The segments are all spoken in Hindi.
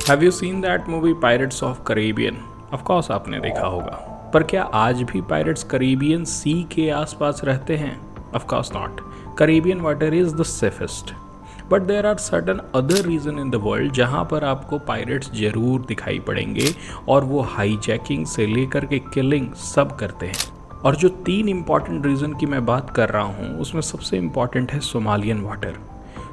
Have you seen that movie pirates of Caribbean? Of course आपने देखा होगा, पर क्या आज भी पायरेट्स कैरिबियन सी के आसपास रहते हैं? Of course not. Caribbean water is the safest, but there are certain other region in the world जहाँ पर आपको पायरेट्स जरूर दिखाई पड़ेंगे, और वो हाईजैकिंग से लेकर के किलिंग सब करते हैं। और जो 3 इंपॉर्टेंट रीज़न की मैं बात कर रहा हूँ उसमें सबसे इम्पॉर्टेंट है सोमालियन वाटर।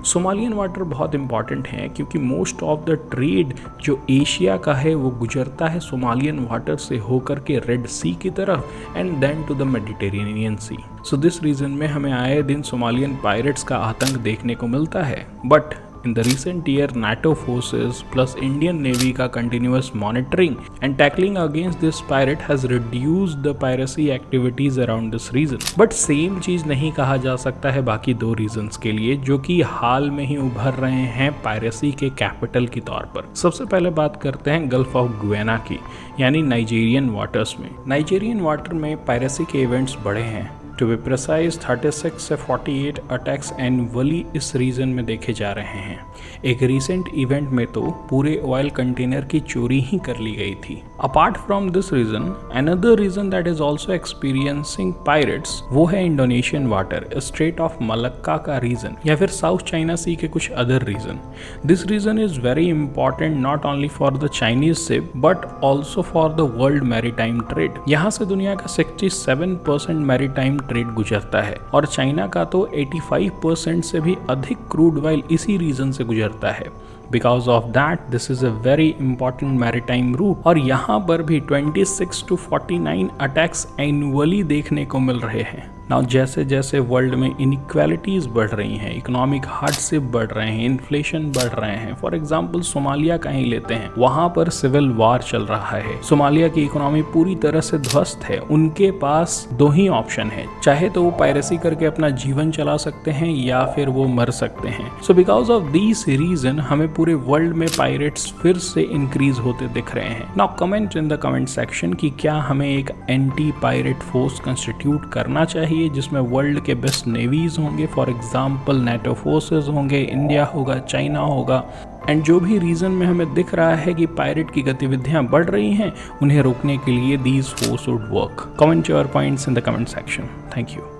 सोमालियन वाटर बहुत इंपॉर्टेंट है क्योंकि मोस्ट ऑफ द ट्रेड जो एशिया का है वो गुजरता है सोमालियन वाटर से होकर के रेड सी की तरफ and then to the Mediterranean sea. So this region में हमें आए दिन सोमालियन पायरेट्स का आतंक देखने को मिलता है। But in the recent year, NATO forces plus Indian Navy का continuous monitoring and tackling against this pirate has reduced the piracy activities around this region. But same चीज नहीं कहा जा सकता है बाकी 2 रीजंस के लिए जो कि हाल में ही उभर रहे हैं पायरेसी के कैपिटल के तौर पर। सबसे पहले बात करते हैं गल्फ ऑफ गुयाना की, यानी नाइजीरियन वाटर्स में। नाइजीरियन वाटर में पायरेसी के इवेंट्स बढ़े हैं। टू बी प्रिसाइज 36 से 48 अटैक्स एनुअली इस रीजन में देखे जा रहे हैं। एक रिसेंट इवेंट में तो पूरे ऑयल कंटेनर की चोरी ही कर ली गई थी। Apart from this region, another region that is also experiencing pirates वो है Indonesian water, strait of Malacca का रीजन या फिर साउथ चाइना सी के कुछ other region. This region is very important not only for the Chinese ship but also for the world maritime trade. यहाँ से दुनिया का 67% मैरीटाइम ट्रेड गुजरता है और चाइना का तो 85% से भी अधिक क्रूड ऑयल इसी रीजन से गुजरता है। Because of that, this is a very important maritime route और यहाँ पर भी 26 to 49 अटैक्स एनुअली देखने को मिल रहे हैं। नाउ जैसे जैसे वर्ल्ड में इनइक्वालिटीज बढ़ रही हैं, इकोनॉमिक हार्डशिप बढ़ रहे हैं, इन्फ्लेशन बढ़ रहे हैं। फॉर एग्जांपल सोमालिया का ही लेते हैं, वहां पर सिविल वार चल रहा है। सोमालिया की इकोनॉमी पूरी तरह से ध्वस्त है। उनके पास 2 ही ऑप्शन है, चाहे तो वो पायरेसी करके अपना जीवन चला सकते हैं या फिर वो मर सकते हैं। So because of these region हमें पूरे वर्ल्ड में पायरेट्स फिर से इंक्रीज होते दिख रहे हैं। Now comment in the comment section कि क्या हमें एक एंटी पायरेट फोर्स कंस्टिट्यूट करना चाहिए जिसमें वर्ल्ड के बेस्ट नेवीज होंगे। फॉर एग्जांपल नेटो फोर्सेस होंगे, इंडिया होगा, चाइना होगा। एंड जो भी रीजन में हमें दिख रहा है कि पायरेट की गतिविधियां बढ़ रही हैं, उन्हें रोकने के लिए these force would work. Comment your points in the comment section. Thank you.